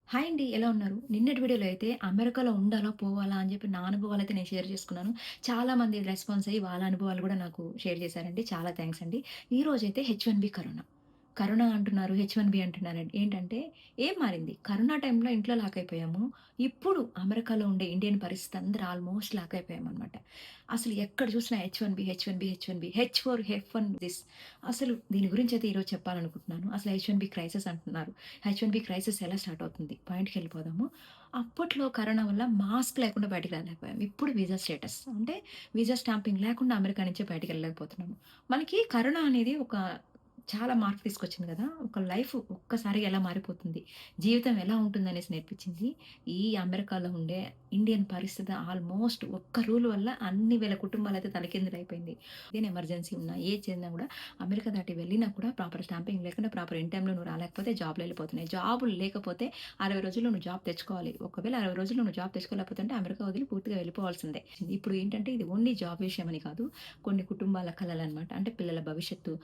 Hi అండి. ఎలా ఉన్నారు? నిన్నటి వీడియోలో అయితే అమెరికాలో ఉండాలా? పోవాలా? అని చెప్పి నా అనుభవాలైతే నేను షేర్ చేసుకున్నాను. చాలామంది రెస్పాన్స్ అయ్యి వాళ్ళ అనుభవాలు గూడా నాకు షేర్ చేశారండి. చాలా థాంక్స్ అండి. ఈరోజైతే హెచ్-1బీ కరోనా. కరోనా అంటున్నారు, హెచ్-1బీ అంటున్నారండి. ఏంటంటే ఏం మారింది? కరోనా టైంలో ఇంట్లో లాక్ అయిపోయాము. ఇప్పుడు అమెరికాలో ఉండే ఇండియన్ పరిస్థితి అందరూ ఆల్మోస్ట్ లాక్ అయిపోయామనమాట. అసలు ఎక్కడ చూసినా H-1B, H-1B, H-1B, H for హెఫ్1 this. అసలు దీని గురించి అయితే ఈరోజు చెప్పాలనుకుంటున్నాను. అసలు హెచ్-1బీ క్రైసిస్ అంటున్నారు. హెచ్-1బీ క్రైసిస్ ఎలా స్టార్ట్ అవుతుంది? పాయింట్‌కెళ్ళిపోదాము. అప్పట్లో కరోనా వల్ల మాస్క్ లేకుండా బయటికి రాలేకపోయాం. ఇప్పుడు వీసా స్టేటస్. అంటే వీసా స్టాంపింగ్ లేకుండా అమెరికా నుంచి బయటికెళ్ళలేకపోతున్నాము. మనకి కరోనా అనేది ఒక చాలా మార్పు తీసుకొచ్చింది గదా! ఒక లైఫ్ ఒక్కసారిగా ఎలా మారిపోతుంది, జీవితం ఎలా ఉంటుందనేసి నేర్పించింది. ఈ అమెరికాలో ఉండే ఇండియన్ పరిస్థితి ఆల్మోస్ట్ ఒక్క రూల్ వల్ల అన్ని వేల కుటుంబాలైతే తలకిందులైపోయింది. ఏదైనా ఎమర్జెన్సీ ఉన్నా, ఏది చేసినా గూడా అమెరికా దాటి వెళ్ళినా కూడా ప్రాపర్ స్టాంపింగ్ లేకుండా, ప్రాపర్ ఇన్ టైమ్‌లో నువ్వు రాలేకపోతే జాబ్‌లెళ్ళిపోతున్నాయి. జాబులు లేకపోతే 60 రోజుల్లో నువ్వు జాబ్ తెచ్చుకోవాలి. ఒకవేళ 60 రోజుల్లో నువ్వు జాబ్ తెచ్చుకోలేకపోతే అంటే అమెరికా వదిలి పూర్తిగా వెళ్ళిపోవాల్సిందే. ఇప్పుడు ఏంటంటే ఇది ఓన్లీ జాబ్ విషయమని కాదు. కొన్ని కుటుంబాల కలలనమాట. అంటే పిల్లల భవిష్యత్తు,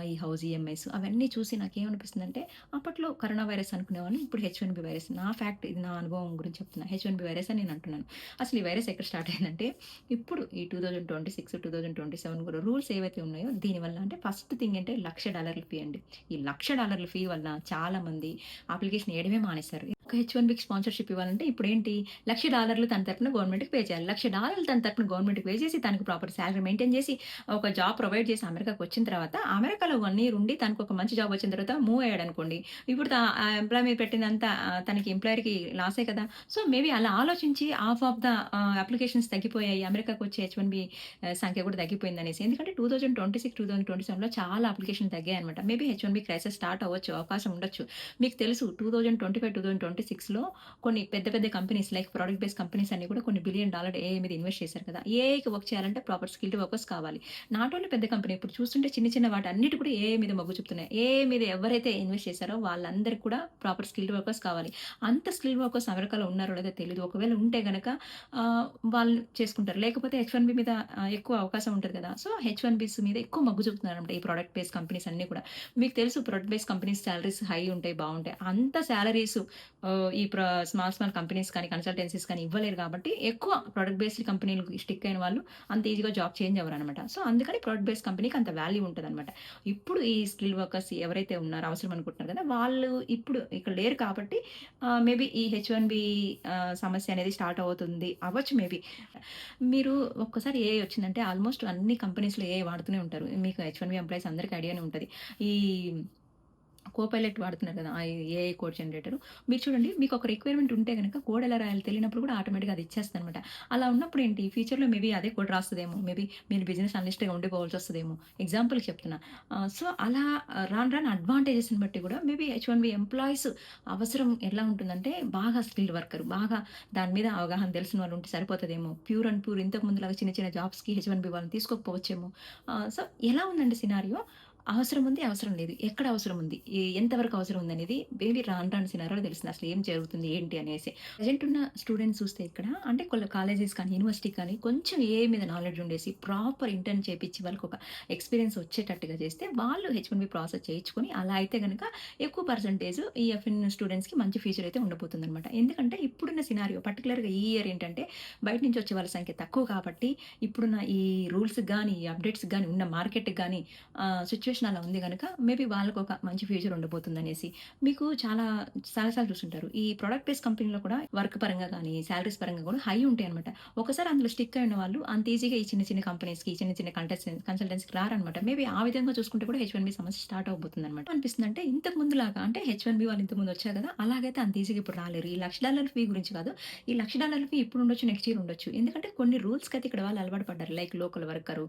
ఈ హౌస్ ఈఎంఐస్ అవన్నీ చూసి నాకేమనిపిస్తుందంటే అప్పట్లో కరోనా వైరస్ అనుకునేవాళ్ళం. ఇప్పుడు హెచ్-1బీ వైరస్. నా ఫ్యాక్ట్ ఇది, నా అనుభవం గురించి చెప్తున్నా. హెచ్-1బీ వైరస్ అని నేను అంటున్నాను. అసలు ఈ వైరస్ ఎక్కడ స్టార్ట్ అయిందంటే ఇప్పుడు ఈ 2026, 2027 కూడా రూల్స్ ఏవైతే ఉన్నాయో దీనివల్ల అంటే ఫస్ట్ థింగ్ అంటే $1,00,000 ఫీ అండి. ఈ $1,00,000 ఫీ వల్ల చాలామంది అప్లికేషన్ ఏయడమే మానేశారు. ఒక హెచ్-1బీకి స్పాన్సర్‌షిప్ ఇవ్వాలంటే ఇప్పుడేంటి $1,00,000 తన తరపున గవర్నమెంట్‌కి పే చేయాలి. $1,00,000 తన తరపున గవర్నమెంట్‌కి పే చేసి తనకి ప్రాపర్ సాలరీ మెయింటైన్ చేసి ఒక జాబ్ ప్రొవైడ్ చేసి అమెరికాకొచ్చిన తర్వాత, అమెరికాలో 1 ఇయర్ ఉండి తనకొక మంచి జాబ్ వచ్చిన తర్వాత మూవ్ అయ్యాడనుకోండి. ఇప్పుడు ఆ ఎంప్లాయ్ మీద పెట్టిందంతా తనకి ఎంప్లాయర్‌కి లాసే కదా! సో, మేబీ అలా ఆలోచించి హాఫ్ ఆఫ్ ద అప్లికేషన్స్ తగ్గిపోయాయి. అమెరికాకొచ్చే హెచ్-1బీ సంఖ్య కూడా తగ్గిపోయిందనేసి. ఎందుకంటే 2026, 2027లో చాలా అప్లికేషన్‌లు తగ్గాయన్నమాట. మేబీ హెచ్-1బీ క్రైసిస్ స్టార్ట్ అవ్వచ్చు. అవకాశం ఉండొచ్చు. మీకు తెలుసు 2025, 2026లో కొన్ని పెద్ద పెద్ద companies like product based companies అన్ని కూడా కొన్ని బిలియన్ డాలర్ ఏఐ మీద ఇన్వెస్ట్ చేశారు కదా! ఏఐకి వర్క్ చేయాలంటే ప్రాపర్ స్కిల్డ్ వర్కర్స్ కావాలి. నాట్ ఓన్లీ పెద్ద కంపెనీ ఇప్పుడు చూస్తుంటే చిన్న చిన్న వాటన్నిటి కూడా ఏఐ మీద మొగ్గు చూపుతున్నాయి. ఏఐ మీద ఎవరైతే ఇన్వెస్ట్ చేశారో వాళ్ళందరికి కూడా ప్రాపర్ స్కిల్డ్ వర్కర్స్ కావాలి. అంత స్కిల్డ్ వర్కర్స్ అమెరికాలో ఉన్నారో లేదో తెలీదు. ఒకవేళ ఉంటే గనక వాళ్ళు చేసుకుంటారు. లేకపోతే హెచ్-1బీ మీద ఎక్కువ అవకాశం ఉంటది కదా! సో, హెచ్-1బీస్ మీద ఎక్కువ మొగ్గు చూపుతున్నారన్నమాట ఈ ప్రొడక్ట్ బేస్డ్ కంపెనీస్ అన్నీ కూడా. మీకు తెలుసు product based companies salaries high ఉంటాయి, బావుంటాయి. అంత సాలరీస్ ఈ స్మాల్ స్మాల్ కంపెనీస్ కానీ, కన్సల్టెన్సీస్ కానీ ఇవ్వలేరు కాబట్టి ఎక్కువ ప్రొడక్ట్ బేస్డ్ కంపెనీలకు స్టిక్ అయిన వాళ్ళు అంత ఈజీగా జాబ్ చేంజ్ అవ్వరనమాట. సో, అందుకని ప్రొడక్ట్ బేస్డ్ కంపెనీకి అంత వాల్యూ ఉంటదనమాట. ఇప్పుడు ఈ స్కిల్ వర్కర్స్ ఎవరైతే ఉన్నారో అవసరం అనుకుంటున్నారు కదా! వాళ్ళు ఇప్పుడు ఇక్కడ లేరు కాబట్టి మేబీ ఈ హెచ్-1బీ సమస్య అనేది స్టార్ట్ అవుతుంది. అవ్వచ్చు మేబీ. మీరు ఒక్కసారి ఏఐ వచ్చిందంటే ఆల్మోస్ట్ అన్ని కంపెనీస్‌లో ఏఐ వాడుతూనే ఉంటారు. మీకు హెచ్-1బీ ఎంప్లాయీస్ అందరికి ఐడియానే ఉంటది. ఈ కోపైలట్ వాడుతున్నారు కదా! ఆ ఏఐ కోడ్ జనరేటర్. మీరు చూడండి మీకొక రిక్వైర్మెంట్ ఉంటే గనక కోడ్ ఎలా రాయాలో తెలియనప్పుడు కూడా ఆటోమేటిక్‌గా అది ఇచ్చేస్తదనమాట. అలా ఉన్నప్పుడు ఏంటి ఫ్యూచర్‌లో మేబీ అదే కోడ్ రాస్తదేమో. మేబీ మీరు బిజినెస్ అనలిస్ట్‌గా ఉండిపోవాల్సొస్తదేమో. ఎగ్జాంపుల్‌కి చెప్తున్నా. సో, అలా రాను రాను అడ్వాంటేజెస్‌ని బట్టి కూడా మేబీ హెచ్-1బీ ఎంప్లాయీస్ అవసరం ఎలా ఉంటుందంటే బాగా స్కిల్డ్ వర్కర్, బాగా దాని మీద అవగాహన తెలిసిన వాళ్ళు ఉంటే సరిపోతదేమో. ప్యూర్ అండ్ ప్యూర్ ఇంతకు ముందులాగా చిన్న చిన్న జాబ్స్‌కి హెచ్-1బీ వాళ్ళని తీసుకోకపోవచ్చేమో. సో, ఎలా ఉందండి సినారియో అవసరం ఉంది, అవసరం లేదు. ఎక్కడ అవసరం ఉంది? ఎంతవరకు అవసరం ఉందనేది మేబీ రాను రాను సినారియోలో తెలుస్తుంది. అసలు ఏం జరుగుతుంది? ఏంటి అనేసి. ప్రెజెంట్ ఉన్న స్టూడెంట్స్ చూస్తే ఇక్కడ అంటే కొన్ని కాలేజెస్ కానీ, యూనివర్సిటీ కానీ కొంచెం ఏఐ మీద నాలెడ్జ్ ఉండేసి ప్రాపర్ ఇంటర్న్ చేపిచ్చి వాళ్ళకొక ఎక్స్‌పీరియన్స్ వచ్చేటట్టుగా చేస్తే వాళ్ళు హెచ్-1బీ ప్రాసెస్ చేయించుకొని అలా అయితే గనక ఎక్కువ పర్సెంటేజ్ ఈ ఎఫ్ఎన్ స్టూడెంట్స్‌కి మంచి ఫ్యూచర్ అయితే ఉండబోతుందనమాట. ఎందుకంటే ఇప్పుడున్న సినారియో పర్టిక్యులర్‌గా ఈ ఇయర్ ఏంటంటే బయట నుంచి వచ్చే వాళ్ళ సంఖ్య తక్కువ కాబట్టి ఇప్పుడున్న ఈ రూల్స్‌కి గాని, ఈ అప్‌డేట్స్‌కి గాని, ఉన్న మార్కెట్‌కి గాని సిట్యుయేషన్ అలా ఉంది గనక మేబీ వాళ్ళకొక మంచి ఫ్యూచర్ ఉండబోతుందనేసి. మీకు చాలా చాలా సార్లు చూసుంటారు. ఈ ప్రొడక్ట్ బేస్డ్ కంపెనీలో కూడా వర్క్ పరంగా గానీ, సాలరీస్ పరంగా కూడా హై ఉంటాయన్నమాట. ఒకసారి అందులో స్టిక్ అయిన వాళ్ళు అంత ఈజీగా ఈ చిన్న చిన్న కంపెనీస్‌కి, చిన్న చిన్న కన్సల్టెన్సీకి రారన్నమాట. మేబీ ఆ విధంగా చూసుకుంటే కూడా హెచ్-1బీ సమస్య స్టార్ట్ అవబోతుందన్నమాట. అనిపిస్తుందంటే ఇంతకు ముందులాగా అంటే హెచ్-1బీ వాళ్ళు ఇంతకు ముందు వచ్చారు కదా! అలాగైతే అంత ఈజీగా ఇప్పుడు రాలేరు. ఈ $1,00,000 ఫీ గురించి కాదు. ఈ $1,00,000 ఫీ ఇప్పుడు ఉండొచ్చు, నెక్స్ట్ ఇయర్ ఉండొచ్చు. ఎందుకంటే కొన్ని రూల్స్‌కైతే ఇక్కడ వాళ్ళు అలవాటు పడ్డారు. లైక్ లోకల్ వర్కరు,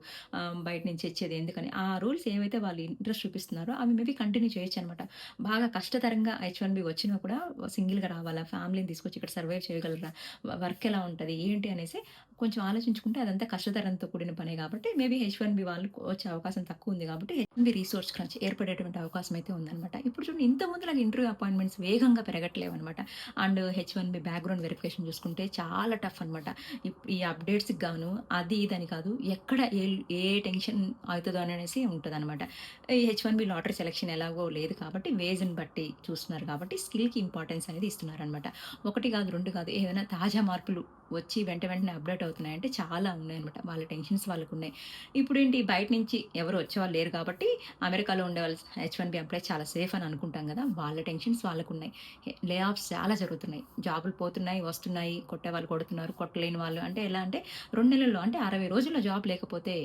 బయట నుంచి తెచ్చేది ఎందుకని. ఆ రూల్స్ ఏవైతే వాళ్ళు ఇంట్రెస్ట్ చూపిస్తున్నారో అవి మేబీ కంటిన్యూ చేయొచ్చనమాట. బాగా కష్టతరంగా హెచ్-1బీ వచ్చినా కూడా సింగిల్‌గా రావాలా? ఫ్యామిలీని తీసుకొచ్చి ఇక్కడ సర్వైవ్ చేయగలరా? వర్క్ ఎలా ఉంటది? ఏంటి అనేసి కొంచెం ఆలోచించుకుంటే అదంతా కష్టతరంతో కూడిన పనే కాబట్టి మేబీ హెచ్-1బీ వాళ్ళు వచ్చే అవకాశం తక్కువుంది కాబట్టి హెచ్-1బీ రిసోర్స్ క్రంచ్ ఏర్పడేటువంటి అవకాశం అయితే ఉందనమాట. ఇప్పుడు చూడండి ఇంతకు ముందులాగా ఇంటర్వ్యూ అపాయింట్‌మెంట్స్ వేగంగా పెరగట్లేవనమాట. అండ్ హెచ్-1బీ బ్యాక్‌గ్రౌండ్ వెరిఫికేషన్ చూసుకుంటే చాలా టఫ్ అనమాట. ఈ అప్‌డేట్స్‌కి గాను అది ఇది అని కాదు. ఎక్కడ ఏ టెన్షన్ అవుతదో అనేసి ఉంటదనమాట. ఈ హెచ్-1బీ లాటరీ సెలక్షన్ ఎలాగో లేదు కాబట్టి వేజ్‌ని బట్టి చూస్తున్నారు కాబట్టి స్కిల్‌కి ఇంపార్టెన్స్ అనేది ఇస్తున్నారనమాట. ఒకటి కాదు, 2 కాదు, ఏవైనా తాజా మార్పులు వచ్చి వెంటనే అప్‌డేట్ అవుతున్నాయంటే చాలా ఉన్నాయన్నమాట. వాళ్ళ టెన్షన్స్ వాళ్ళకున్నాయి. ఇప్పుడేంటి బయట నుంచి ఎవరు వచ్చేవాళ్ళు లేరు కాబట్టి అమెరికాలో ఉండేవాళ్ళు హెచ్-1బీ ఎంప్లాయీస్ చాలా సేఫ్ అని అనుకుంటాం గదా! వాళ్ళ టెన్షన్స్ వాళ్ళకున్నాయి. లే ఆఫ్స్ చాలా జరుగుతున్నాయి. జాబులు పోతున్నాయి, వస్తున్నాయి. కొట్టేవాళ్ళు కొడుతున్నారు. కొట్టలేని వాళ్ళు అంటే ఎలా అంటే 2 నెలల్లో అంటే 60 రోజుల్లో జాబ్ లేకపోతే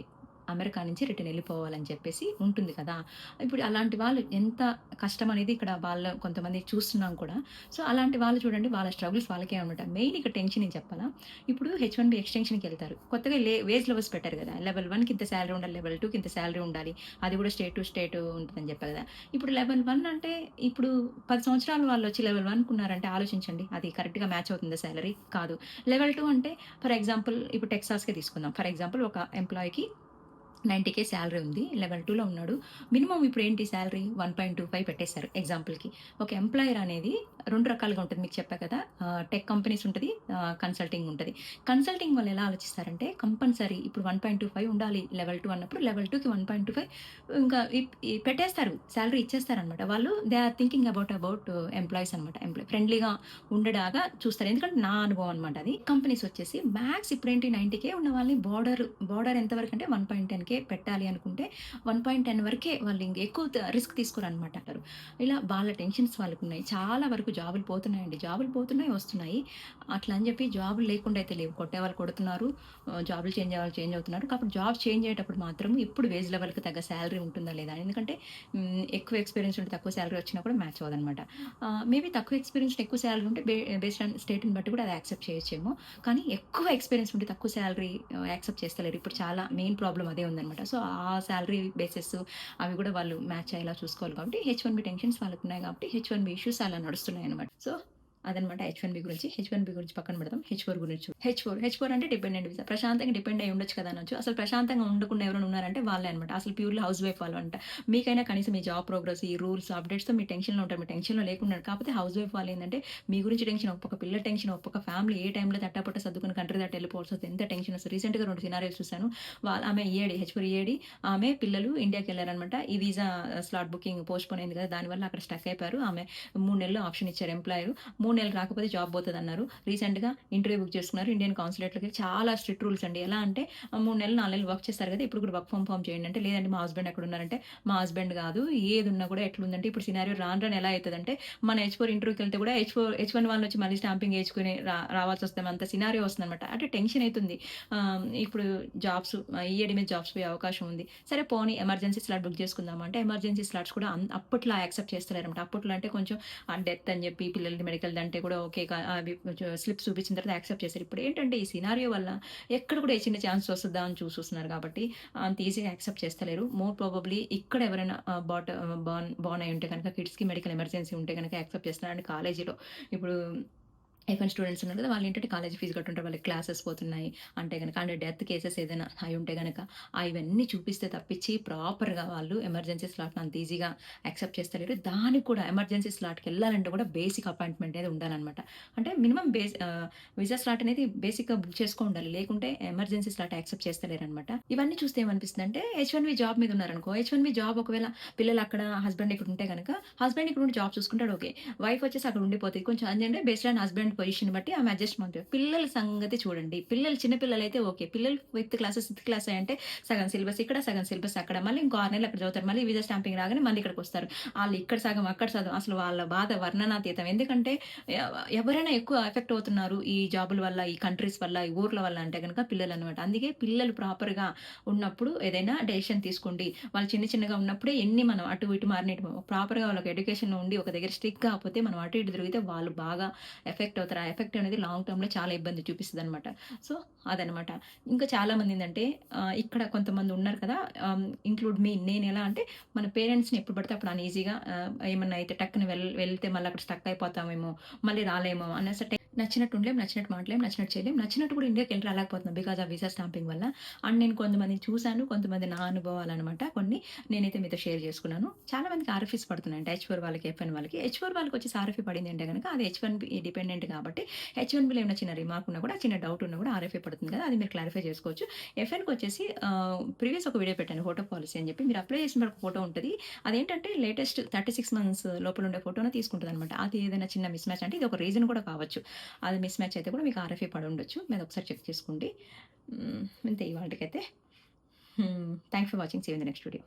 అమెరికా నుంచి రిటర్న్ ఎళ్ళిపోవాలని చెప్పేసి ఉంటుంది కదా! ఇప్పుడు అలాంటి వాళ్ళు ఎంత కష్టం అనేది ఇక్కడ వాళ్ళ కొంతమంది చూస్తున్నాం కూడా. సో, అలాంటి వాళ్ళు చూడండి వాళ్ళ స్ట్రగుల్స్ వాళ్ళకే అనమాట. మెయిన్ ఇక్కడ టెన్షన్ ఏం చెప్పాలా? ఇప్పుడు హెచ్-1బీ ఎక్స్‌టెన్షన్‌కెళ్తారు. కొత్తగా వేజ్ లెవెల్స్ పెట్టారు గదా! లెవెల్ 1కి ఇంత సాలరీ ఉండాలి. లెవెల్ 2కి ఇంత సాలరీ ఉండాలి. అది కూడా స్టేట్ టు స్టేట్ ఉంటదని చెప్పా గదా! ఇప్పుడు లెవెల్ 1 అంటే ఇప్పుడు 10 సంవత్సరాలు వాళ్ళొచ్చి లెవెల్ 1కి ఉన్నారంటే ఆలోచించండి. అది కరెక్ట్‌గా మ్యాచ్ అవుతుందా సాలరీ? కాదు. లెవెల్ 2 అంటే ఫర్ ఎగ్జాంపుల్ ఇప్పుడు టెక్సాస్‌కే తీసుకుందాం. ఫర్ ఎగ్జాంపుల్ ఒక ఎంప్లాయీకి 90,000 సాలరీ ఉంది. లెవెల్ 2లో ఉన్నాడు. మినిమమ్ ఇప్పుడేంటి సాలరీ 1.25 పెట్టేసారు ఎగ్జాంపుల్‌కి. ఒక ఎంప్లాయర్ అనేది 2 రకాలుగా ఉంటది. మీకు చెప్పా కదా! టెక్ కంపెనీస్ ఉంటది. కన్సల్టింగ్ ఉంటది. కన్సల్టింగ్ వాళ్ళు ఎలా ఆలోచిస్తారంటే కంపల్సరీ ఇప్పుడు 1.25 ఉండాలి లెవెల్ 2 అన్నప్పుడు లెవెల్ 2కి 1.25 ఇంకా పెట్టేస్తారు. సాలరీ ఇచ్చేస్తారనమాట. వాళ్ళు they are thinking about employees అనమాట. ఫ్రెండ్లీగా ఉండేలాగా చూస్తారు. ఎందుకంటే నా అనుభవం అనమాట అది. కంపెనీస్ వచ్చేసి మాక్స్ ఇప్పుడేంటి 90,000 ఉన్న వాళ్ళని బోర్డర్ ఎంత వరకంటే 1.10 పెట్టాలి అనుకుంటే 1.10 వరకే వాళ్ళు ఎక్కువ రిస్క్ తీసుకోరనమాట. ఇలా వాళ్ళ టెన్షన్స్ వాళ్ళకున్నాయి. చాలా వరకు జాబులు పోతున్నాయండి. జాబులు పోతున్నాయి, వస్తున్నాయి. అట్లా అని చెప్పి జాబులు లేకుండా అయితే లేవు. కొట్టేవాళ్ళు కొడుతున్నారు. జాబులు చేంజ్ అయ్యేవాళ్ళు చేంజ్ అవుతున్నారు. కాబట్టి జాబ్ చేంజ్ అయ్యేటప్పుడు మాత్రం ఎప్పుడు వేజ్ లెవెల్‌కి తగ్గ సాలరీ ఉంటుందా లేదా? ఎందుకంటే ఎక్కువ ఎక్స్‌పీరియన్స్ ఉంటే తక్కువ సాలరీ వచ్చినా కూడా మ్యాచ్ అవ్వదనమాట. మేబీ తక్కువ ఎక్స్‌పీరియన్స్ ఎక్కువ సాలరీ ఉంటే బేస్డ్ ఆన్ స్టేట్‌ని బట్టి కూడా అది యాక్సెప్ట్ చేయొచ్చేమో. కానీ ఎక్కువ ఎక్స్‌పీరియన్స్ ఉంటే తక్కువ సాలరీ యాక్సెప్ట్ చేస్తలేరు. ఇప్పుడు చాలా మెయిన్ ప్రాబ్లమ్ అదే ఉందనమాట. సో, ఆ సాలరీ బేసెస్ అవి కూడా వాళ్ళు మ్యాచ్ అయ్యేలా చూసుకోవాలి కాబట్టి హెచ్-1బీ టెన్షన్స్ వాళ్ళకున్నాయి కాబట్టి హెచ్-1బీ ఇష్యూస్ అలా నడుస్తున్నాయనమాట. సో, అదనమాట హెచ్-1బీ గురించి. హెచ్-1బీ గురించి పక్కన పెడదాం. హెచ్-4 గురించి హెచ్-4 అంటే డిపెండెంట్ వీసా. ప్రశాంతంగా డిపెండ్ అయ్యి ఉండొచ్చు కదా అనొచ్చు. అసలు ప్రశాంతంగా ఉండకుండా ఎవరైనా ఉన్నారంటే వాళ్ళే అనమాట. అసలు ప్యూర్‌లీ హౌస్ వైఫ్ వాళ్ళంట. మీకైనా కనీసం మీ జాబ్ ప్రోగ్రెస్, ఈ రూల్స్, అప్డేట్స్‌తో మీరు టెన్షన్‌లో ఉంటారు. మీరు టెన్షన్‌లో లేకుండా కాకపోతే హౌస్ వైఫ్ వాళ్ళేందంటే మీ గురించి టెన్షన్, ఒక పక్క పిల్లల టెన్షన్, ఒక పక్క ఫ్యామిలీ ఏ టైంలో తట్టాపుట్ట సర్దుకొని కంట్రీ దాటి వెళ్ళిపోవాల్సొస్తే ఎంత టెన్షన్ వస్తది. రీసెంట్‌గా 2 సినారియోస్ చూసాను. ఆమె ఈఏడీ హెచ్-4 ఈఏడీ ఆమె పిల్లలు ఇండియాకెళ్లారనమాట. ఈ వీసా స్లాట్ బుకింగ్ పోస్ట్‌పోన్ అయింది కదా! దానివల్ల అక్కడ స్టక్ అయిపోయారు. ఆమె 3 నెలలు ఆప్షన్ ఇచ్చారు ఎంప్లాయరు. 3 నెలలు రాకపోతే జాబ్ పోతదన్నారు. రీసెంట్‌గా ఇంటర్వ్యూ బుక్ చేసుకున్నారు. ఇండియన్ కాన్సులేట్‌లోకి చాలా స్ట్రిక్ట్ రూల్స్ అండి. ఎలా అంటే 3 నెలలు, 4 నెలలు వర్క్ చేస్తారు కదా! ఇప్పుడు కూడా వర్క్ ఫ్రమ్ హోమ్ చేయండి అంటే, లేదండి మా హస్బెండ్ ఎక్కడున్నారంటే, మా హస్బెండ్ కాదు ఏదున్నా కూడా ఎట్లుందంటే ఇప్పుడు సినారియో రాను రాను ఎలా అయితదంటే, మన హెచ్-4 ఇంటర్వ్యూకెళ్తే కూడా హెచ్-1 వాళ్ళొచ్చి మళ్ళీ స్టాంపింగ్ ఏయించుకొని రావాల్సొస్తే అంత సినారియో వస్తుందనమాట. అంటే టెన్షన్ అయితుంది. ఇప్పుడు జాబ్స్ ఈఏడీ మీద జాబ్స్ పోయే అవకాశం ఉంది. సరే పోనీ ఎమర్జెన్సీ స్లాట్ బుక్ చేసుకుందామా అంటే, ఎమర్జెన్సీ స్లాట్స్ కూడా అప్పట్లో యాక్సెప్ట్ చేస్తలేరన్నమాట. అప్పట్లో అంటే కొంచెం డెత్ అని చెప్పి పిల్లలది మెడికల్‌ది అంటే కూడా ఓకే. అవి కొంచెం స్లిప్స్ చూపించిన తర్వాత యాక్సెప్ట్ చేశారు. ఇప్పుడేంటంటే ఈ సినారియో వల్ల ఎక్కడ కూడా ఏ చిన్న ఛాన్స్ వస్తదా అని చూస్తున్నారు కాబట్టి అంత ఈజీగా యాక్సెప్ట్ చేస్తలేరు. మోర్ ప్రాబబ్లీ ఇక్కడ ఎవరైనా బోర్న్ అయ్యి ఉంటే గనక కిడ్స్‌కి మెడికల్ ఎమర్జెన్సీ ఉంటే గనక యాక్సెప్ట్ చేస్తున్నారు. అండ్ కాలేజీలో ఇప్పుడు ఎఫ్ఎన్ స్టూడెంట్స్ ఉన్నారు కదా! వాళ్ళేంటంటే కాలేజీ ఫీస్ కట్టుంటారు. వాళ్ళకి క్లాసెస్ పోతున్నాయి అంటే గనక, అంటే డెత్ కేసెస్ ఏదైనా అయి ఉంటే గనక, ఇవన్నీ చూపిస్తే తప్పించి ప్రాపర్‌గా వాళ్ళు ఎమర్జెన్సీ స్లాట్‌ని అంత ఈజీగా యాక్సెప్ట్ చేస్తలేరు. దానికి కూడా ఎమర్జెన్సీ స్లాట్‌కెళ్ళాలంటే కూడా బేసిక్ అపాయింట్‌మెంట్ అనేది ఉండాలనమాట. అంటే మినిమమ్ వీసా స్లాట్ అనేది బేసిక్‌గా బుక్ చేసుకో ఉండాలి. లేకుంటే ఎమర్జెన్సీ స్లాట్ యాక్సెప్ట్ చేస్తలేరనమాట. ఇవన్నీ చూస్తే ఏమనిపిస్తుందంటే హెచ్-1బీ జాబ్ మీద ఉన్నారనుకో, హెచ్-1బీ జాబ్ ఒకవేళ పిల్లలు అక్కడ, హస్బెండ్ ఇక్కడ ఉంటే గనక, హస్బెండ్ ఇక్కడ ఉండి జాబ్ చూసుకుంటాడు ఓకే. వైఫ్ వచ్చేసి అక్కడ ఉండిపోతది. కొంచెం ఏంటంటే బేస్డ్ ఆన్ హస్బెండ్ పొజిషన్ బట్టి ఆమె అడ్జస్ట్‌మెంట్. పిల్లల సంగతి చూడండి. పిల్లలు చిన్న పిల్లలైతే ఓకే. పిల్లలు ఫిఫ్త్ క్లాస్, సిక్స్త్ క్లాస్ అంటే సగం సిలబస్ ఇక్కడ, సగం సిలబస్ అక్కడ. మళ్ళీ ఇంకో 6 నెలలు అక్కడ చదువుతారు. మళ్ళీ వీసా స్టాంపింగ్ రాగానే మళ్ళీ ఇక్కడికొస్తారు. ఆళ్ళు ఇక్కడ సగం, అక్కడ సగం. అసలు వాళ్ళ బాధ వర్ణనాతీతం. ఎందుకంటే ఎవరైనా ఎక్కువ ఎఫెక్ట్ అవుతున్నారు ఈ జాబుల వల్ల, ఈ కంట్రీస్ వల్ల, ఈ ఊర్ల వల్ల అంటే గనక పిల్లలనమాట. అందుకే పిల్లలు ప్రాపర్‌గా ఉన్నప్పుడు ఏదైనా డెసిషన్ తీసుకోండి. వాళ్ళు చిన్న చిన్నగా ఉన్నప్పుడే ఎన్ని మనం అటు ఇటు మారినేటివి ప్రాపర్‌గా వాళ్ళకి ఎడ్యుకేషన్ ఉండి ఒక దగ్గర స్టిక్ కాకపోతే మనం అటు ఇటు తిరిగితే వాళ్ళు బాగా ఎఫెక్ట్ అవుతారు. ఆ ఎఫెక్ట్ అనేది లాంగ్ టర్మ్‌లో చాలా ఇబ్బంది చూపిస్తదనమాట. సో, అదనమాట. ఇంకా చాలామంది ఏందంటే ఇక్కడ కొంతమంది ఉన్నారు కదా! ఇంక్లూడ్ మీ. నేనెలా అంటే మన పేరెంట్స్‌ని ఎప్పుడు పడితే అప్పుడు అన్‌ఈజీగా ఏమన్నా అయితే టక్కున వెళ్తే మళ్ళీ అక్కడ స్టక్ అయిపోతామేమో, మళ్ళీ రాలేమో అనేసి నచ్చినట్టు ఉండలేం, నచ్చినట్టు మాటలేం, నచ్చినట్టు చేయలేం. నచ్చినట్టు కూడా ఇండియాకెళ్ళి రాలేకపోతున్నాం బికాజ్ ఆఫ్ వీసా స్టాంపింగ్ వల్ల. అండ్ నేను కొంతమందిని చూసాను. కొంతమంది నా అనుభవాలనమాట కొన్ని నేనైతే మీతో షేర్ చేసుకున్నాను. చాలా మందికి ఆర్ఎఫ్ఈస్ పడుతున్నాయంట. హెచ్-4 వాళ్ళకి, ఎఫ్-1 వాళ్ళకి. హెచ్-4 వాళ్ళకొచ్చేసి ఆర్ఎఫ్ఈ పడిందంటే గనక అది హెచ్-1బీ డిపెండెంట్ కాబట్టి హెచ్-1బీలో ఏమైనా చిన్న రిమార్క్ ఉన్నా కూడా, చిన్న డౌట్ ఉన్నా కూడా ఆర్ఎఫ్ఈ పడుతుంది కదా! అది మీరు క్లారిఫై చేసుకోవచ్చు. ఎఫ్-1కొచ్చేసి ప్రీవియస్ ఒక వీడియో పెట్టాను ఫోటో పాలసీ అని చెప్పి. మీరు అప్లై చేసిన ఒక ఫోటో ఉంటది. అదేంటంటే లేటెస్ట్ 36 మంత్స్ లోపల ఉండే ఫోటోనే తీసుకుంటదనమాట. అది ఏదైనా చిన్న మిస్ మ్యాచ్ అంటే ఇది ఒక రీజన్ కూడా కావచ్చు. అది మిస్ మ్యాచ్ అయితే కూడా మీకు ఆర్ఎఫ్ఏ పడుండొచ్చు. మీరొకసారి చెక్ చేసుకోండి. ఇంతే ఇవాల్టికైతే. Thanks for watching. See you in the next video.